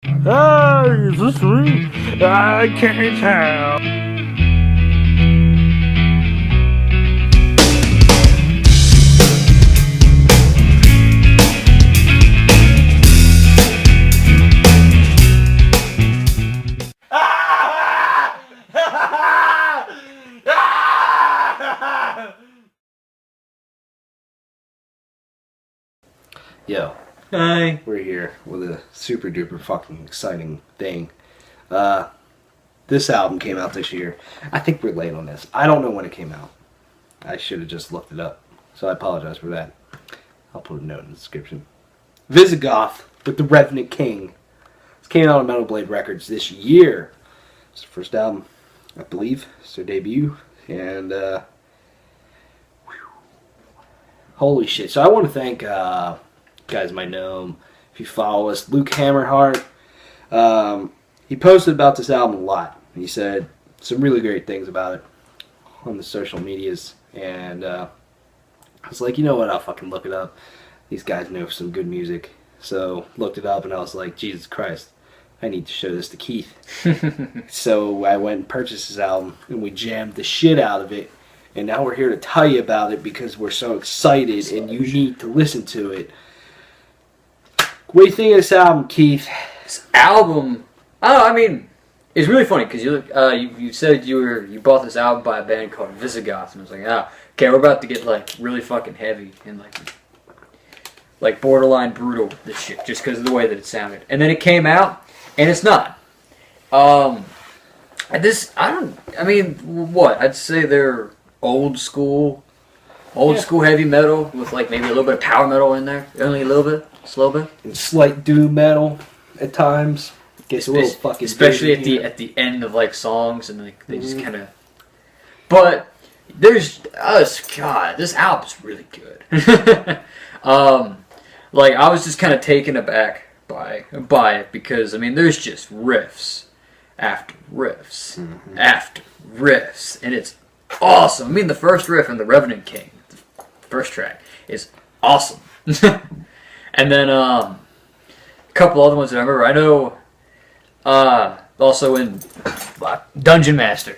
Ah, is this me? I can't tell. Yo, Hi. we're here with a super duper fucking exciting thing. This album came out this year. I think we're late on this. I don't know when it came out. I should have just looked it up. So I apologize for that. I'll put a note in the description. Visigoth with the Revenant King. This came out on Metal Blade Records this year. It's the first album, I believe. It's their debut. And, holy shit. So I want to thank, you guys might know him if you follow us, Luke Hammerhart. He posted about this album a lot. He said some really great things about it on the social medias, and I was like, you know what, I'll fucking look it up. These guys know some good music. So looked it up and I was like, Jesus Christ, I need to show this to Keith. So I went and purchased his album and we jammed the shit out of it, and now we're here to tell you about it because we're so excited and you need to listen to it. What do you think of this album, Keith? This album, I mean, it's really funny because you said you bought this album by a band called Visigoth, and I was like, okay, we're about to get like really fucking heavy and like borderline brutal with this shit just because of the way that it sounded. And then it came out, and it's not. What? I'd say they're old school heavy metal with like maybe a little bit of power metal in there, only a little bit. Slow bit and slight doom metal at times. Gets a little fucking especially at the end of like songs, and like they just kind of. But there's God, this album's really good. Like I was just kind of taken aback by it because I mean there's just riffs after riffs after riffs, and it's awesome. I mean the first riff in the Revenant King, the first track, is awesome. And then a couple other ones that I remember. I know also in Dungeon Master,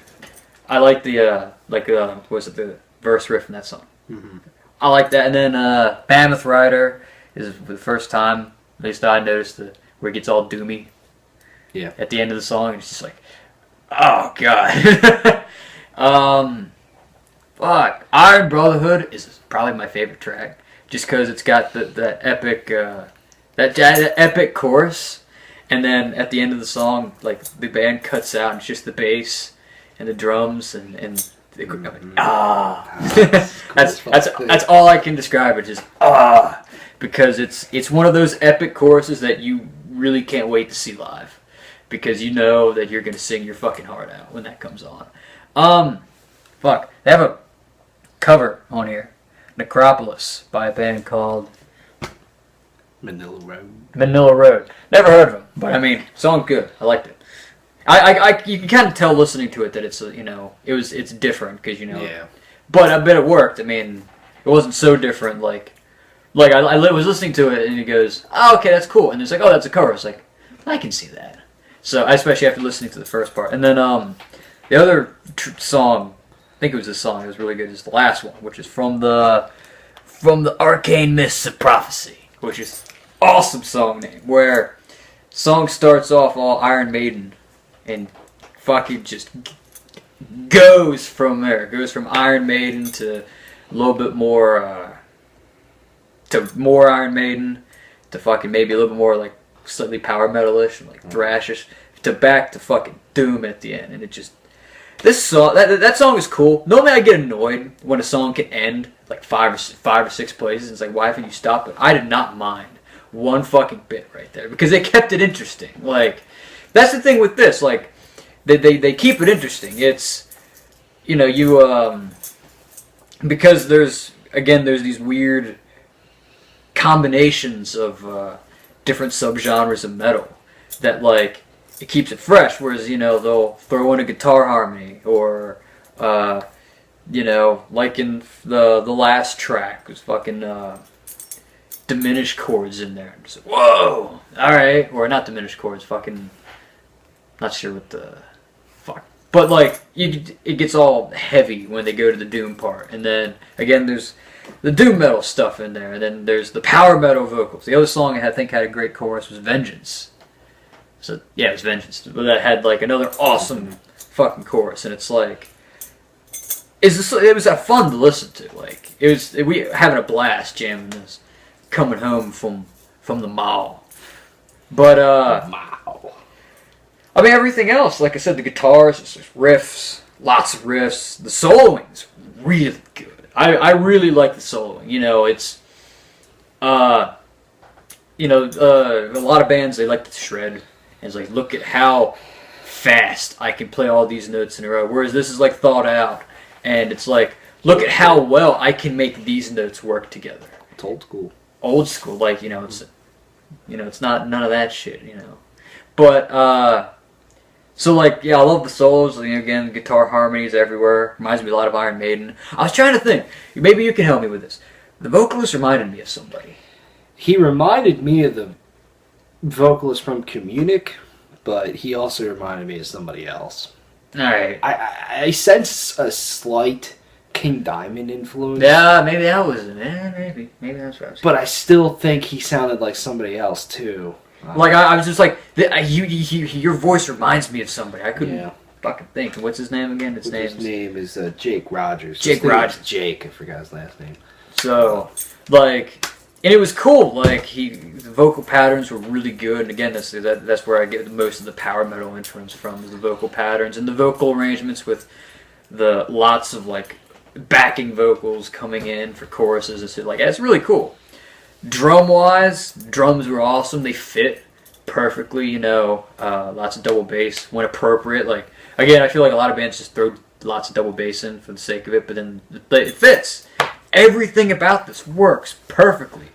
I like the the verse riff in that song. Mm-hmm. I like that. And then Mammoth Rider is the first time, at least I noticed, where it gets all doomy. Yeah. At the end of the song, it's just like, oh god. Fuck. Iron Brotherhood is probably my favorite track. Just because it's got that epic epic chorus, and then at the end of the song, like the band cuts out and it's just the bass and the drums and that's all I can describe it. Just because it's one of those epic choruses that you really can't wait to see live, because you know that you're gonna sing your fucking heart out when that comes on. Fuck, they have a cover on here. Necropolis by a band called Manila Road. Never heard of them, but I mean, song's good. I liked it. You can kind of tell listening to it that it's it's different because Yeah. But I bet it worked. I mean, it wasn't so different. Like I was listening to it and he goes, "Oh, okay, that's cool," and it's like, "Oh, that's a cover." It's like, I can see that. So especially after listening to the first part, and then the other song. I think it was this song. It was really good. It's the last one, which is from the Arcane Mists of Prophecy, which is awesome song name. Where song starts off all Iron Maiden, and fucking just goes from there. It goes from Iron Maiden to a little bit more to more Iron Maiden to fucking maybe a little bit more like slightly power metalish and like thrashish to back to fucking doom at the end, and it just. This song, that song is cool. Normally I get annoyed when a song can end like five or six places. It's like, why haven't you stopped it? I did not mind one fucking bit right there because they kept it interesting. Like, that's the thing with this. Like, they keep it interesting. It's, because there's these weird combinations of different subgenres of metal that like. It keeps it fresh, whereas, they'll throw in a guitar harmony, or, like in the last track, was fucking, diminished chords in there. Just, whoa! Alright. Or not diminished chords, fucking... Not sure what the... Fuck. But, like, it gets all heavy when they go to the doom part. And then, again, there's the doom metal stuff in there. And then there's the power metal vocals. The other song I think had a great chorus was Vengeance. So, yeah, it was Vengeance. But that had, like, another awesome fucking chorus. And it's like... It was fun to listen to. Like, we having a blast jamming this. Coming home from the mall. But, I mean, everything else, like I said, the guitars, just riffs, lots of riffs. The soloing's really good. I really like the soloing. You know, it's, a lot of bands, they like to shred. And it's like, look at how fast I can play all these notes in a row. Whereas this is, like, thought out. And it's like, look at how well I can make these notes work together. It's old school. Old school, like, it's not none of that shit, But, so, like, yeah, I love the solos. Again, guitar harmonies everywhere. Reminds me a lot of Iron Maiden. I was trying to think. Maybe you can help me with this. The vocalist reminded me of somebody. He reminded me of the vocalist from Communic, but he also reminded me of somebody else. Alright. I sense a slight King Diamond influence. Yeah, maybe that was it. Yeah, maybe. Maybe that's what I was But I still think he sounded like somebody else, too. Like, I was just like, your voice reminds me of somebody. I couldn't fucking think. What's his name again? His name is Jake Rogers. Jake Rogers. Jake, I forgot his last name. So, like, and it was cool. Like, the vocal patterns were really good. And again, that's where I get most of the power metal influence from, is the vocal patterns and the vocal arrangements with the lots of, like, backing vocals coming in for choruses and shit. Like, it's really cool. Drum-wise, drums were awesome. They fit perfectly, lots of double bass when appropriate. Like, again, I feel like a lot of bands just throw lots of double bass in for the sake of it, but then it fits. Everything about this works perfectly.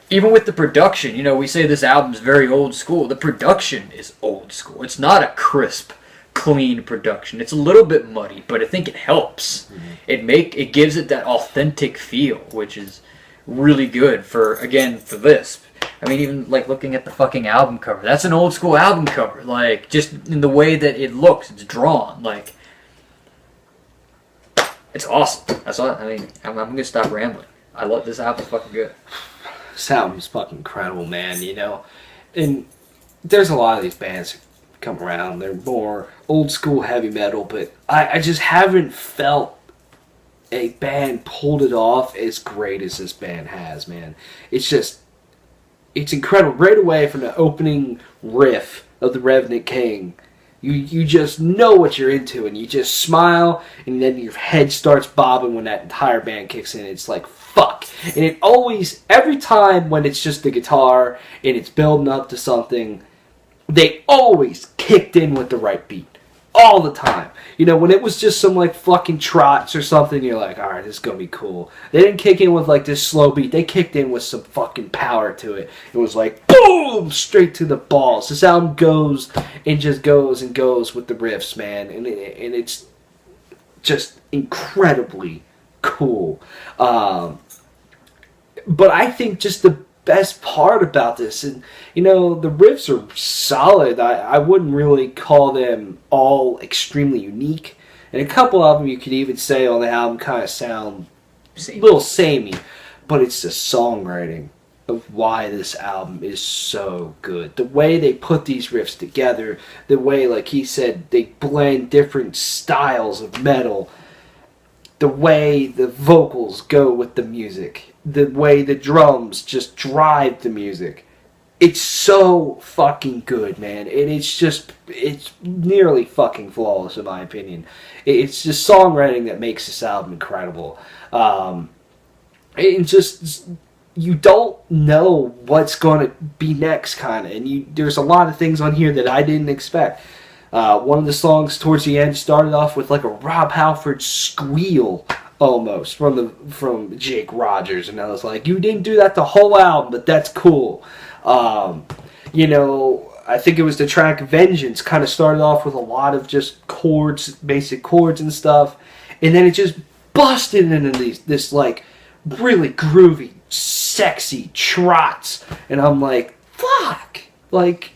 Even with the production, we say this album's very old school. The production is old school. It's not a crisp, clean production. It's a little bit muddy, but I think it helps. Mm-hmm. It gives it that authentic feel, which is really good for this. I mean, even like looking at the fucking album cover, that's an old school album cover. Like, just in the way that it looks, it's drawn. Like, it's awesome. That's all. I mean, I'm gonna stop rambling. I love this album's fucking good. This album's fucking incredible, man. And there's a lot of these bands that come around. They're more old school heavy metal, but I just haven't felt a band pulled it off as great as this band has, man. It's incredible. Right away from the opening riff of the Revenant King, you just know what you're into, and you just smile, and then your head starts bobbing when that entire band kicks in. It's like, fuck. And it always, every time when it's just the guitar and it's building up to something, they always kicked in with the right beat. All the time. When it was just some, like, fucking trots or something, you're like, alright, this is gonna be cool. They didn't kick in with, like, this slow beat. They kicked in with some fucking power to it. It was like, boom! Straight to the balls. This album goes and just goes and goes with the riffs, man. And it's just incredibly cool. But I think just the best part about this, and the riffs are solid. I wouldn't really call them all extremely unique, and a couple of them you could even say on the album kind of sound a little samey, but it's the songwriting of why this album is so good. The way they put these riffs together, the way, like he said, they blend different styles of metal, the way the vocals go with the music, the way the drums just drive the music. It's so fucking good, man. And it's nearly fucking flawless in my opinion. It's just songwriting that makes this album incredible. And just, you don't know what's going to be next, kind of. And there's a lot of things on here that I didn't expect. One of the songs towards the end started off with like a Rob Halford squeal almost from Jake Rogers, and I was like, you didn't do that the whole album, but that's cool. I think it was the track Vengeance kind of started off with a lot of just chords, basic chords and stuff, and then it just busted into this like really groovy sexy trots, and I'm like, fuck, like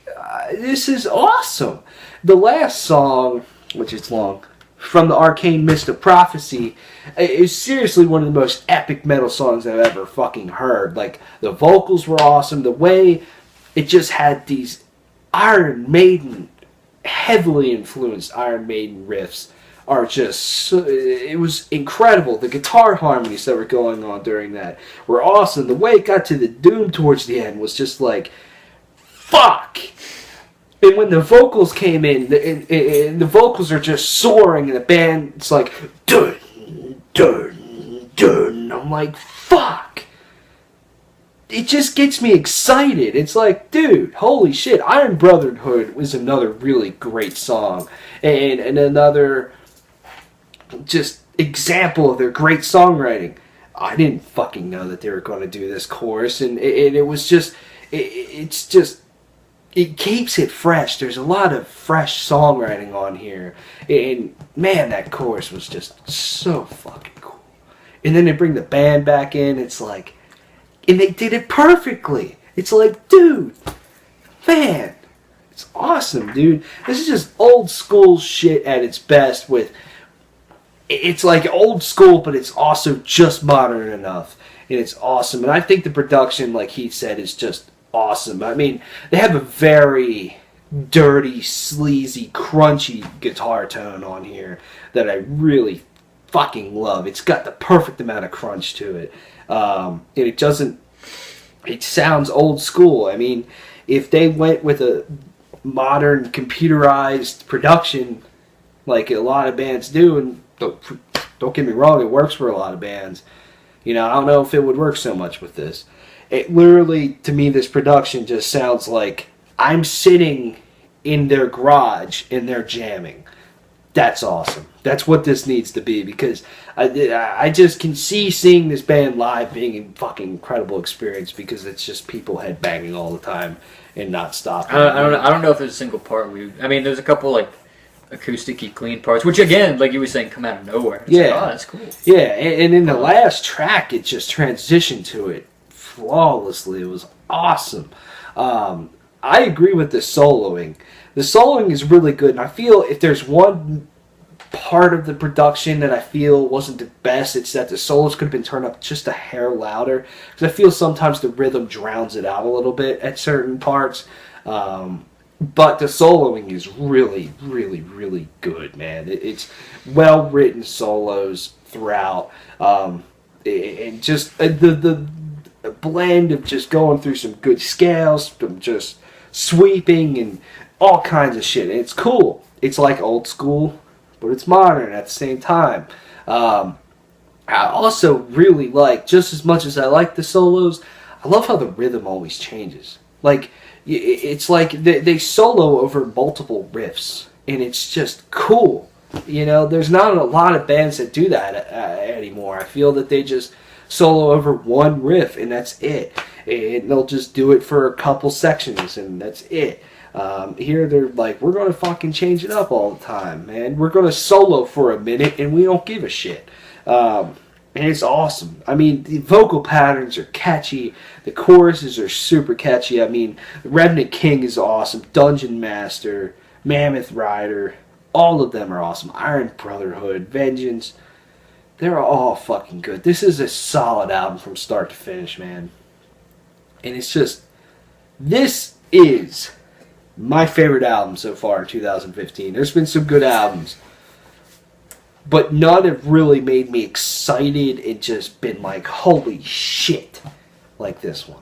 this is awesome. The last song, which is long, From the Arcane Mist of Prophecy, is seriously one of the most epic metal songs I've ever fucking heard. Like, the vocals were awesome. The way it just had these Iron Maiden, heavily influenced Iron Maiden riffs are just so, it was incredible. The guitar harmonies that were going on during that were awesome. The way it got to the doom towards the end was just like, fuck. And when the vocals came in, the vocals are just soaring, and the band, it's like, dun, dun, dun. I'm like, fuck. It just gets me excited. It's like, dude, holy shit. Iron Brotherhood was another really great song. And another just example of their great songwriting. I didn't fucking know that they were going to do this chorus. And it was just, it's just, it keeps it fresh. There's a lot of fresh songwriting on here. And man, that chorus was just so fucking cool. And then they bring the band back in. It's like, and they did it perfectly. It's like, dude, man, it's awesome, dude. This is just old school shit at its best with, it's like old school, but it's also just modern enough. And it's awesome. And I think the production, like he said, is just awesome. I mean, they have a very dirty, sleazy, crunchy guitar tone on here that I really fucking love. It's got the perfect amount of crunch to it. And it doesn't, it sounds old school. I mean, if they went with a modern computerized production like a lot of bands do, and don't get me wrong, it works for a lot of bands. You know, I don't know if it would work so much with this. It literally, to me, this production just sounds like I'm sitting in their garage and they're jamming. That's awesome. That's what this needs to be, because I just can see seeing this band live being a fucking incredible experience, because it's just people headbanging all the time and not stopping. I don't know if there's a single part I mean, there's a couple like acoustic-y clean parts, which again, like you were saying, come out of nowhere. It's like, oh, that's cool. Yeah, and in the last track, it just transitioned to it flawlessly. It was awesome. I agree with the soloing. The soloing is really good, and I feel if there's one part of the production that I feel wasn't the best, it's that the solos could have been turned up just a hair louder, because I feel sometimes the rhythm drowns it out a little bit at certain parts. But the soloing is really, really, really good, man. It's well-written solos throughout, and just the blend of just going through some good scales, from just sweeping and all kinds of shit. And it's cool. It's like old school, but it's modern at the same time. I also really like, just as much as I like the solos, I love how the rhythm always changes. Like, it's like they solo over multiple riffs, and it's just cool. You know, there's not a lot of bands that do that anymore. I feel that they just solo over one riff, and that's it. And they'll just do it for a couple sections, and that's it. Here they're like, we're going to fucking change it up all the time, man. We're going to solo for a minute, and we don't give a shit. And it's awesome. I mean, the vocal patterns are catchy. The choruses are super catchy. I mean, Revenant King is awesome. Dungeon Master, Mammoth Rider, all of them are awesome. Iron Brotherhood, Vengeance, they're all fucking good. This is a solid album from start to finish, man. And it's just, this is my favorite album so far in 2015. There's been some good albums, but none have really made me excited and just been like, holy shit, like this one.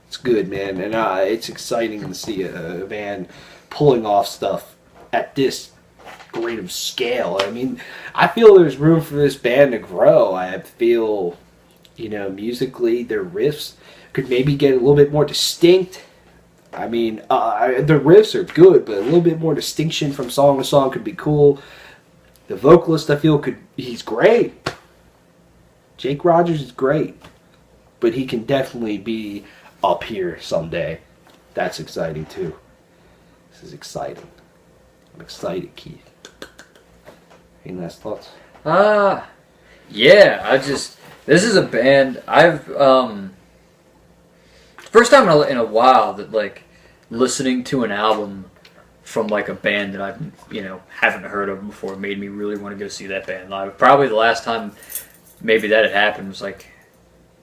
It's good, man, and it's exciting to see a band pulling off stuff at this great of scale. I mean, I feel there's room for this band to grow. I feel, you know, musically, their riffs could maybe get a little bit more distinct. I mean, the riffs are good, but a little bit more distinction from song to song could be cool. The vocalist, I feel, he's great. Jake Rogers is great. But he can definitely be up here someday. That's exciting, too. This is exciting. I'm excited, Keith. Any last thoughts? Yeah, This is a band I've first time in a while that like listening to an album from like a band that I've haven't heard of before made me really want to go see that band live. Probably the last time maybe that had happened was like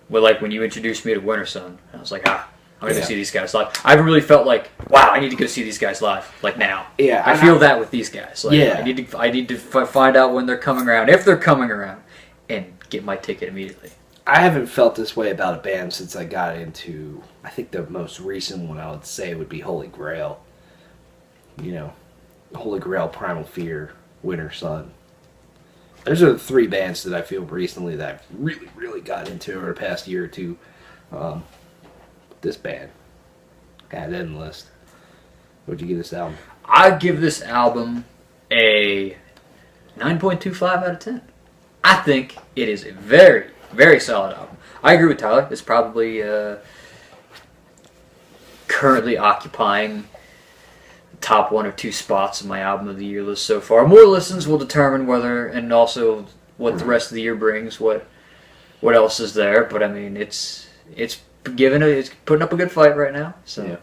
when you introduced me to Winter Sun. I was like, I'm gonna go see these guys live. I really felt like, wow, I need to go see these guys live like now. Yeah, I feel that with these guys. Like, yeah, I need to find out when they're coming around, if they're coming around, and get my ticket immediately. I haven't felt this way about a band since I got into, I think the most recent one I would say would be Holy Grail. Holy Grail, Primal Fear, Winter Sun. Those are the three bands that I feel recently that I've really, really got into over the past year or two. This band. Got that in the list. What'd you give this album? I'd give this album a 9.25 out of 10. I think it is a very, very solid album. I agree with Tyler. It's probably currently occupying the top 1 or 2 spots in my album of the year list so far. More listens will determine whether, and also what the rest of the year brings, what else is there. But I mean, it's putting up a good fight right now. So yeah.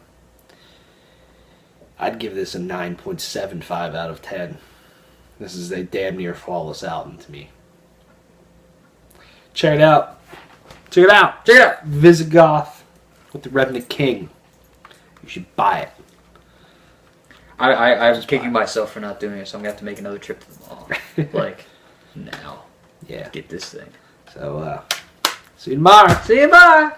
I'd give this a 9.75 out of 10. This is a damn near flawless album to me. Check it out. Check it out. check it out. Visigoth with the Revenant King. You should buy it. I'm kicking myself for not doing it, so I'm going to have to make another trip to the mall. Like, now. Yeah. Get this thing. So, see you tomorrow. See you, bye!